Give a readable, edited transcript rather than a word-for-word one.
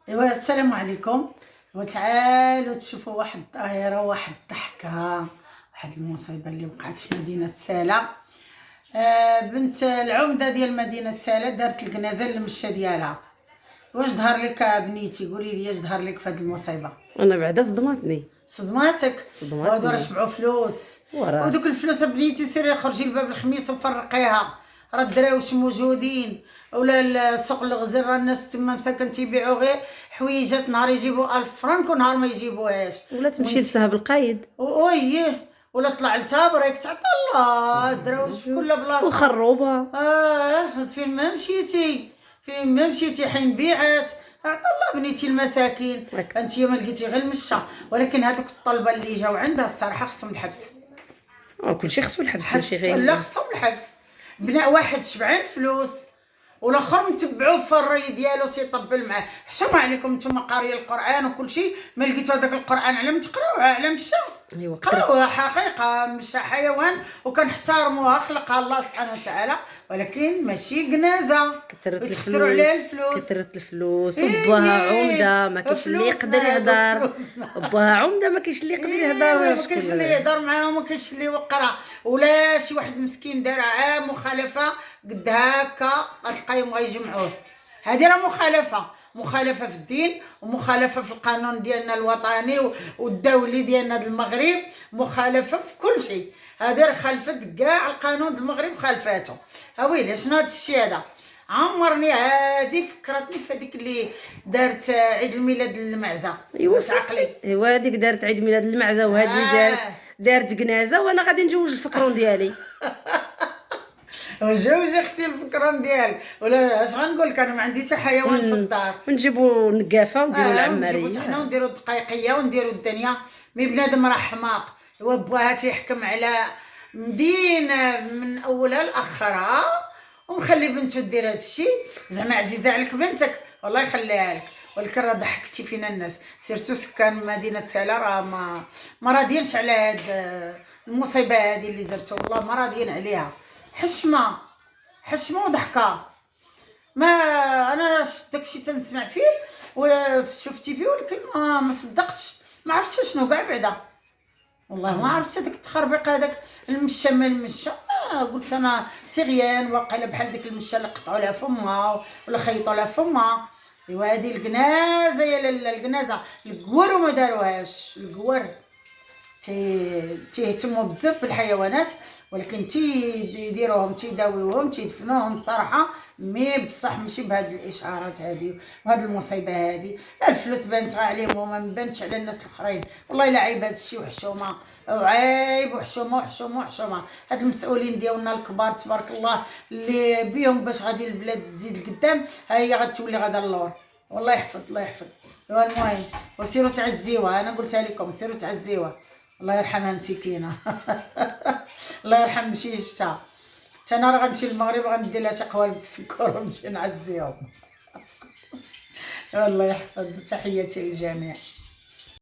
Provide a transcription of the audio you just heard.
ايوا السلام عليكم. وتعالوا تشوفوا واحد الظاهره، واحد الضحكه، واحد المصيبه اللي وقعت في مدينه ساله. بنت العمده ديال مدينه ساله دارت الجنازه للمشة ديالها. واش ظهر لك بنيتي؟ قولي لي اش ظهر لك في هذه المصيبه؟ انا بعدا صدماتني. صدماتك؟ وهادو راه شبعوا فلوس، وراه ودوك الفلوس بنيتي سيري خرجي لباب الخميس وفرقيها، راه الدراوي واش موجودين، ولا سوق الغزير راه الناس تما مساكن تيبيعوا غير حويجات، نهار يجيبوا 1000 فرنك ونهار ما يجيبوهاش. ولا تمشي لسهب القايد ويه ولا طلع لتابريك تعطى الله. الدراوي في كل بلاصه وخروبه. فين ما مشيتي، فين ما مشيتي حين بيعات عطا الله بنيتي المساكين. انت ما لقيتي غير المشى، ولكن هذوك الطلبه اللي جاو عندها الصراحه خصهم الحبس. كلشي خصو الحبس ماشي لا غير خصهم الحبس. بناء واحد شبعان فلوس والاخر متبعوه في الري ديالو تيطبل معاه. حشومه عليكم نتوما قاريه القران وكل شيء، ما لقيتو هذاك القران على ما تقراوه على مشى. ايوا قراوها حقيقه، مشى حيوان وكنحترموها، خلقها الله سبحانه وتعالى، ولكن ماشي جنازه كثرت ويتكسروا عليها الفلوس. كثرت الفلوس وباها عمده ما كاينش اللي يقدر يهضر. باها عمده ما كاينش اللي يقدر يهضر، ما كاينش اللي يهضر معاهم، ما كاينش اللي يوقرها، ولا شي واحد مسكين دار عام مخالفه قد هكا غتلقاهم غيجمعوه. هذه راه مخالفه في الدين، ومخالفه في القانون ديالنا الوطني والدولي ديالنا المغرب، مخالفه في كل شيء. هذه راه خالفت كاع القانون المغرب، خالفاته. ويلي شنو هذا الشيء هذا؟ عمرني هادي فكرتني في هذيك اللي دارت عيد الميلاد المعزه. ايوا عقلي ايوا هذيك دارت عيد ميلاد المعزه، وهذه دارت جنازه، وانا غادي نجوج الفكرون ديالي. وجوجي اختي الفكران ديالي، ولا اش غنقول لك، انا ما عندي حتى حيوان في الدار. ونجيبوا نقافه ونديروا ونجيبو العماريه حنا ونديرو الدقيقيه ونديرو الدنيا. مي بنادم راه حماق، هو باها تيحكم على مدينه من اولها لاخرها ومخلي بنته دير هذا الشيء. زعما عزيزه عليك بنتك والله يخليها لك، ولكن راه ضحكتي فينا الناس، سيرتو سكان مدينه سالا راه ما راضيينش على هاد المصيبه هذه اللي درتو، والله ما راضيين عليها. حشمه وضحكه. ما انا داكشي تنسمع فيه ولا شفتي فيه، ولكن ما صدقتش، ما عرفتش شنو كاع بعدا، والله ما عرفت هذاك التخربيق هذاك المشى ما المشى. قلت انا سيغيان واقيلا بحال ديك المشى اللي قطعوا لها فمها ولا خيطوا لها فمها. ايوا هذه الجنازه يا لاله، الجنازه الكوار وما داروهاش. الكوار تيهتموا بزاف بالحيوانات، ولكن تيديروهم تيداويوهم تيدفنوهم الصراحه، مي بصح ماشي بهاد الاشعارات هذه وهاد المصيبه هذه. الفلوس بانت عليهم وما مبانتش على الناس الاخرين. والله الا عيب هاد الشيء وحشومه، وعيب وحشومه. هاد المسؤولين ديالنا الكبار تبارك الله اللي بيهم باش غادي البلاد تزيد لقدام، ها هي غتولي غدا اللور. والله يحفظ الله يحفظ. المهم وسيروا تعزيوها، انا قلتها لكم سيروا تعزيوها، الله يرحمها مسكينه. الله يرحم مشيشتها. انا راه غنمشي للمغرب غندير لها شي قوالب السكر ونمشي نعزيهم. الله يحفظ، تحياتي للجميع.